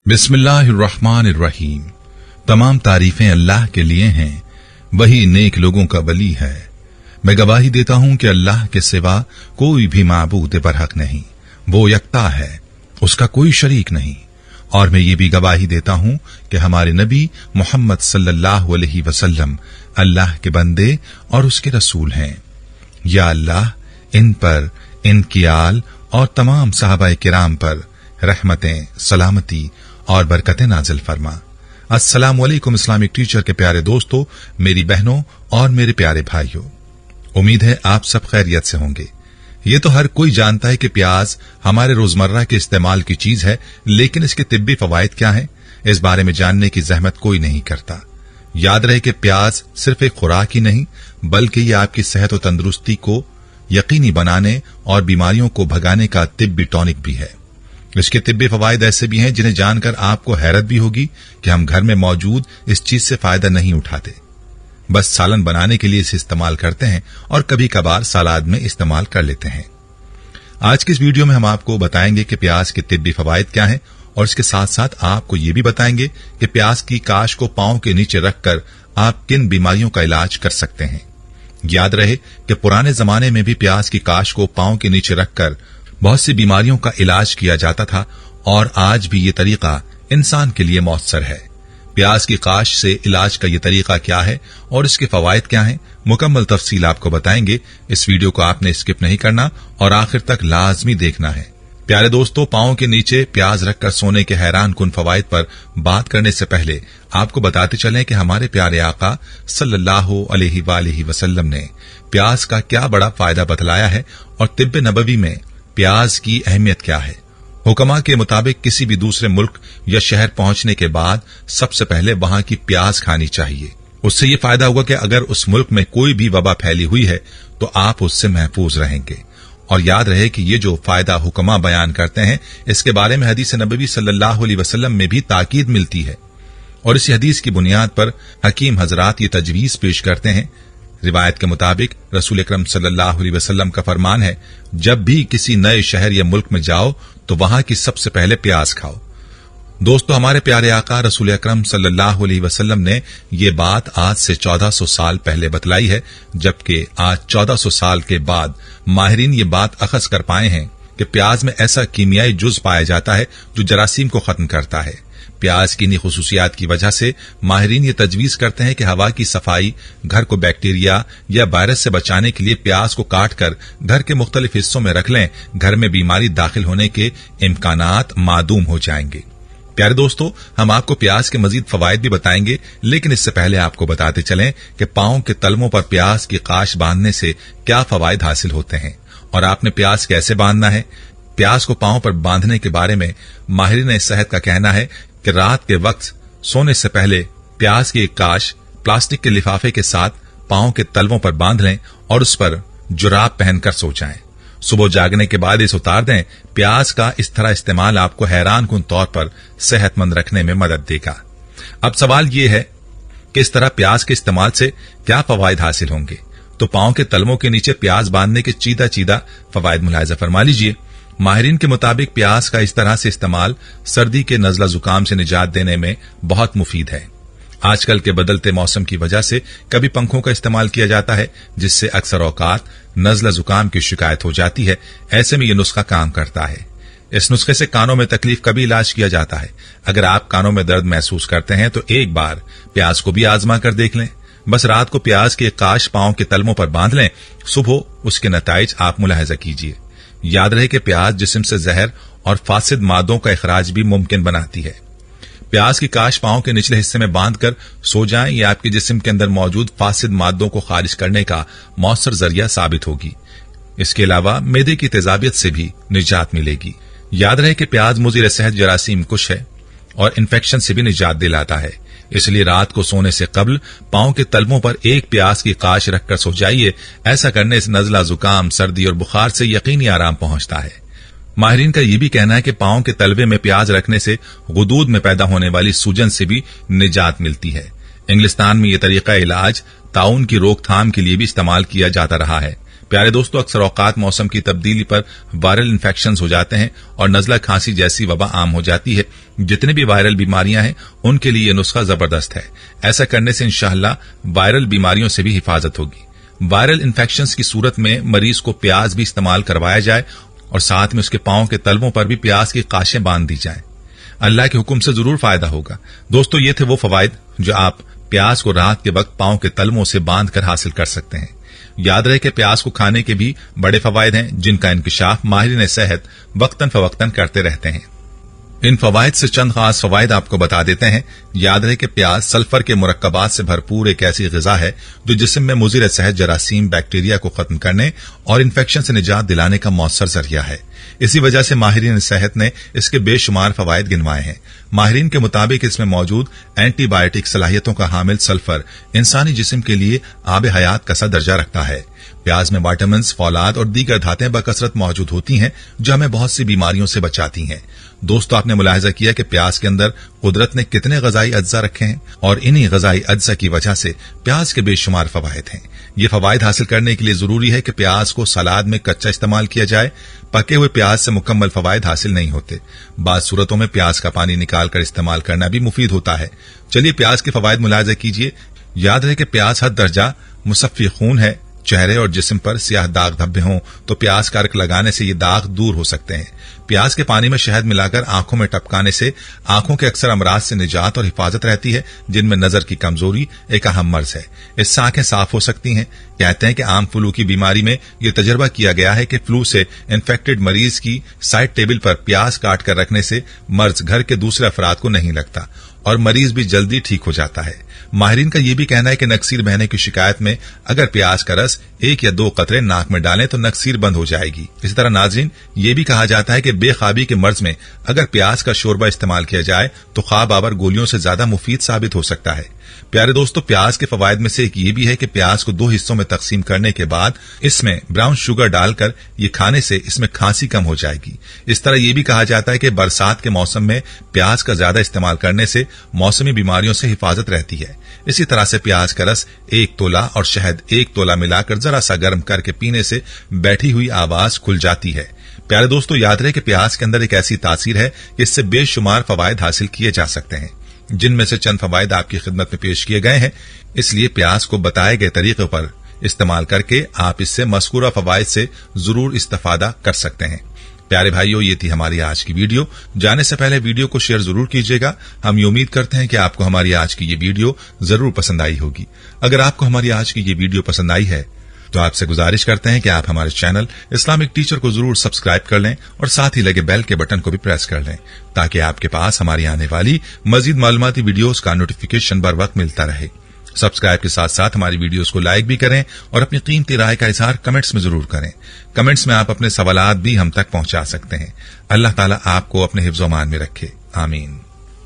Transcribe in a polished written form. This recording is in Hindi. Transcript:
बिस्मिल्लाहिर्रहमानिर्रहीम। तमाम तारीफें अल्लाह के लिए हैं, वही नेक लोगों का वली है। मैं गवाही देता हूं कि अल्लाह के सिवा कोई भी माबूद बरहक नहीं, वो यकता है, उसका कोई शरीक नहीं। और मैं ये भी गवाही देता हूं कि हमारे नबी मोहम्मद सल्लल्लाहु अलैहि वसल्लम अल्लाह के बंदे और उसके रसूल हैं। या अल्लाह इन पर, इनकी आल और तमाम सहाबाए किराम पर रहमतें, सलामती और बरकतें नाजिल फरमा। अस्सलामु अलैकुम इस्लामिक टीचर के प्यारे दोस्तों, मेरी बहनों और मेरे प्यारे भाइयों, उम्मीद है आप सब खैरियत से होंगे। ये तो हर कोई जानता है कि प्याज हमारे रोजमर्रा के इस्तेमाल की चीज है, लेकिन इसके तिब्बी फवायद क्या हैं, इस बारे में जानने की जहमत कोई नहीं करता। याद रहे कि प्याज सिर्फ एक खुराक ही नहीं, बल्कि ये आपकी सेहत और तंदुरुस्ती को यकीनी बनाने और बीमारियों को भगाने का तिब्बी टॉनिक भी है। इसके तिब्बी फवायद ऐसे भी हैं जिन्हें जानकर आपको हैरत भी होगी कि हम घर में मौजूद इस चीज से फायदा नहीं उठाते, बस सालन बनाने के लिए इसे इस्तेमाल करते हैं और कभी कभार सलाद में इस्तेमाल कर लेते हैं। आज की इस वीडियो में हम आपको बताएंगे कि प्याज के तिब्बी फवायद क्या हैं, और इसके साथ साथ आपको ये भी बताएंगे कि प्याज की काश को पांव के नीचे रखकर आप किन बीमारियों का इलाज कर सकते हैं। याद रहे कि पुराने जमाने में भी प्याज की काश को पांव के नीचे रखकर बहुत सी बीमारियों का इलाज किया जाता था, और आज भी ये तरीका इंसान के लिए मौसर है। प्याज की काश से इलाज का ये तरीका क्या है और इसके फवायद क्या हैं, मुकम्मल तफसील आपको बताएंगे। इस वीडियो को आपने स्किप नहीं करना और आखिर तक लाजमी देखना है। प्यारे दोस्तों, पांव के नीचे प्याज रखकर सोने के हैरान कुन फवायद पर बात करने से पहले आपको बताते चलें कि हमारे प्यारे आका सल्लल्लाहु अलैहि वसल्लम ने प्याज का क्या बड़ा फायदा बतलाया है और तिब्ब नबवी में प्याज की अहमियत क्या है। हुक्मा के मुताबिक किसी भी दूसरे मुल्क या शहर पहुंचने के बाद सबसे पहले वहां की प्याज खानी चाहिए। उससे ये फायदा होगा कि अगर उस मुल्क में कोई भी वबा फैली हुई है तो आप उससे महफूज रहेंगे। और याद रहे कि ये जो फायदा हुक्मा बयान करते हैं, इसके बारे में हदीस नबवी सल्लल्लाहु अलैहि वसल्लम में भी ताकीद मिलती है, और इसी हदीस की बुनियाद पर हकीम हजरात ये तजवीज पेश करते हैं। रिवायत के मुताबिक रसूल अकरम सल्लल्लाहु अलैहि वसल्लम का फरमान है, जब भी किसी नए शहर या मुल्क में जाओ तो वहां की सबसे पहले प्याज खाओ। दोस्तों, हमारे प्यारे आका रसूल अकरम सल्लल्लाहु अलैहि वसल्लम ने ये बात आज से 1400 साल पहले बतलाई है, जबकि आज 1400 साल के बाद माहिरीन ये बात अखज़ कर पाए हैं कि प्याज में ऐसा कीमियाई जुज पाया जाता है जो जरासीम को खत्म करता है। प्याज की इन्हीं खुसूसियात की वजह से माहिरीन ये तजवीज करते हैं कि हवा की सफाई, घर को बैक्टीरिया या वायरस से बचाने के लिए प्याज को काटकर घर के मुख्तलिफ हिस्सों में रख लें, घर में बीमारी दाखिल होने के इम्कानात मादूम हो जाएंगे। प्यारे दोस्तों, हम आपको प्याज के मजीद फवायद भी बताएंगे, लेकिन इससे पहले आपको बताते चलें कि पांव के तलवों पर प्याज की काश बांधने से क्या फवायद हासिल होते हैं और आपने प्याज कैसे बांधना है। प्याज को पांव पर बांधने के बारे में माहिरीन सेहत का कहना है कि रात के वक्त सोने से पहले प्याज की एक काश प्लास्टिक के लिफाफे के साथ पांव के तलवों पर बांध लें और उस पर जुराब पहनकर सो जाएं। सुबह जागने के बाद इसे उतार दें। प्याज का इस तरह इस्तेमाल आपको हैरान कुन तौर पर सेहतमंद रखने में मदद देगा। अब सवाल ये है कि इस तरह प्याज के इस्तेमाल से क्या फवायद हासिल होंगे। तो पांव के तलवों के नीचे प्याज बांधने के चीदा चीदा फवायद मुलाहिजा फरमा लीजिए। माहिरीन के मुताबिक प्याज का इस तरह से इस्तेमाल सर्दी के नजला जुकाम से निजात देने में बहुत मुफीद है। आजकल के बदलते मौसम की वजह से कभी पंखों का इस्तेमाल किया जाता है, जिससे अक्सर औकात नजला जुकाम की शिकायत हो जाती है। ऐसे में यह नुस्खा काम करता है। इस नुस्खे से कानों में तकलीफ का भी इलाज किया जाता है। अगर आप कानों में दर्द महसूस करते हैं तो एक बार प्याज को भी आजमा कर देख लें। बस रात को प्याज के काश पांव के तलवों पर बांध लें, सुबह उसके नताइज आप मुलाहिजा कीजिए। याद रहे कि प्याज जिस्म से जहर और फासिद मादों का इखराज भी मुमकिन बनाती है। प्याज की काश पांव के निचले हिस्से में बांधकर सो जाएं, ये आपके जिस्म के अंदर मौजूद फासिद मादों को खारिज करने का मौसर जरिया साबित होगी। इसके अलावा मैदे की तेजाबियत से भी निजात मिलेगी। याद रहे कि प्याज मुज़िर सेहत जरासीम कुश है और इन्फेक्शन से भी निजात दिलाता है, इसलिए रात को सोने से कबल पांव के तलवों पर एक प्याज की काश रखकर सो जाइए। ऐसा करने से नजला जुकाम, सर्दी और बुखार से यकीनी आराम पहुंचता है। माहिरीन का यह भी कहना है कि पांव के तलवे में प्याज रखने से गुदूद में पैदा होने वाली सूजन से भी निजात मिलती है। इंग्लिस्तान में यह तरीका इलाज ताउन की रोकथाम के लिए भी इस्तेमाल किया जाता रहा है। प्यारे दोस्तों, अक्सर औकात मौसम की तब्दीली पर वायरल इन्फेक्शंस हो जाते हैं और नजला खांसी जैसी वबा आम हो जाती है। जितने भी वायरल बीमारियां हैं उनके लिए ये नुस्खा जबरदस्त है। ऐसा करने से इंशाअल्लाह वायरल बीमारियों से भी हिफाजत होगी। वायरल इन्फेक्शंस की सूरत में मरीज को प्याज भी इस्तेमाल करवाया जाए और साथ में उसके पांव के तलवों पर भी प्याज की काशें बांध दी जाएं। अल्लाह के हुक्म से जरूर फायदा होगा। दोस्तों, ये थे वो फवायद जो आप प्याज को रात के वक्त पांव के तलवों से बांध कर हासिल कर सकते हैं। याद रहे कि प्याज को खाने के भी बड़े फवायद हैं जिनका इंकिशाफ माहिरीन सेहत वक्तन फवक्तन करते रहते हैं। इन फवायद से चंद खास फवायद आपको बता देते हैं। याद रहे कि प्याज सल्फर के मुरक्कबात से भरपूर एक ऐसी ग़िज़ा है जो जिस्म में मुज़िर सेहत जरासीम बैक्टीरिया को खत्म करने और इन्फेक्शन से निजात दिलाने का मौसर जरिया है। इसी वजह से माहिरीन सेहत ने इसके बेशुमार फवायद गिनवाए हैं। माहिरीन के मुताबिक इसमें मौजूद एंटीबायोटिक सलाहियतों का हामिल सल्फर इंसानी जिस्म के लिए आब हयात का सा दर्जा रखता है। प्याज में विटामिन, फौलाद और दीगर धातें बकसरत मौजूद होती हैं जो हमें बहुत सी बीमारियों से बचाती हैं। दोस्तों, आपने मुलाहिजा किया कि प्याज के अंदर कुदरत ने कितने गजाई अज्जा रखे हैं और इन्हीं गजाई अज्जा की वजह से प्याज के बेशुमार फवायद हैं। ये फवायद हासिल करने के लिए जरूरी है कि प्याज को सलाद में कच्चा इस्तेमाल किया जाए। पके हुए प्याज से मुकम्मल फवायद हासिल नहीं होते। बाद सूरतों में प्याज का पानी निकाल कर इस्तेमाल करना भी मुफीद होता है। चलिए प्याज के फवायद मुलाहिजा कीजिए। याद रहे कि प्याज हद दर्जा मुसफ़्फ़ी खून है। चेहरे और जिस्म पर स्याह दाग धब्बे हों तो प्याज का अर्क लगाने से ये दाग दूर हो सकते हैं। प्याज के पानी में शहद मिलाकर आंखों में टपकाने से आंखों के अक्सर अमराज से निजात और हिफाजत रहती है जिनमें नजर की कमजोरी एक अहम मर्ज है। इससे आंखें साफ हो सकती हैं। कहते हैं कि आम फ्लू की बीमारी में यह तजर्बा किया गया है कि फ्लू से इन्फेक्टेड मरीज की साइड टेबल पर प्याज काट कर रखने से मर्ज घर के दूसरे अफराद को नहीं लगता और मरीज भी जल्दी ठीक हो जाता है। माहिरीन का यह भी कहना है कि नक्सीर बहने की शिकायत में अगर प्याज का रस 1 या 2 कतरे नाक में डालें तो नक्सीर बंद हो जाएगी। इसी तरह नाज़रीन, ये भी कहा जाता है कि बेख्वाबी के मर्ज में अगर प्याज का शोरबा इस्तेमाल किया जाए तो ख्वाब आवर गोलियों से ज्यादा मुफीद साबित हो सकता है। प्यारे दोस्तों, प्याज के फवायद में से एक ये भी है कि प्याज को 2 हिस्सों में तकसीम करने के बाद इसमें ब्राउन शुगर डालकर ये खाने से इसमें खांसी कम हो जाएगी। इस तरह यह भी कहा जाता है कि बरसात के मौसम में प्याज का ज्यादा इस्तेमाल करने से मौसमी बीमारियों से हिफाजत रहती है। इसी तरह से प्याज का रस 1 तोला और शहद 1 तोला मिलाकर जरा सा गर्म करके पीने से बैठी हुई आवाज खुल जाती है। प्यारे दोस्तों, याद रहे कि प्याज के अंदर एक ऐसी तासीर है कि इससे बेशुमार फवायद हासिल किए जा सकते हैं, जिनमें से चंद फवायद आपकी खिदमत में पेश किए गए हैं। इसलिए प्याज को बताए गए तरीके पर इस्तेमाल करके आप इससे मज़कूरा फवायद से जरूर इस्तेफादा कर सकते हैं। प्यारे भाइयों, ये थी हमारी आज की वीडियो। जाने से पहले वीडियो को शेयर जरूर कीजिएगा। हम ये उम्मीद करते हैं कि आपको हमारी आज की ये वीडियो जरूर पसंद आई होगी। अगर आपको हमारी आज की ये वीडियो पसंद आई है तो आपसे गुजारिश करते हैं कि आप हमारे चैनल इस्लामिक टीचर को जरूर सब्सक्राइब कर लें और साथ ही लगे बेल के बटन को भी प्रेस कर लें ताकि आपके पास हमारी आने वाली मजीद मालूमाती वीडियोस का नोटिफिकेशन बर वक्त मिलता रहे। सब्सक्राइब के साथ साथ हमारी वीडियोस को लाइक भी करें और अपनी कीमती राय का इजहार कमेंट्स में जरूर करें। कमेंट्स में आप अपने सवालात भी हम तक पहुंचा सकते हैं। अल्लाह ताला आपको अपने हिफ्ज़-ओ-मान में रखे। आमीन।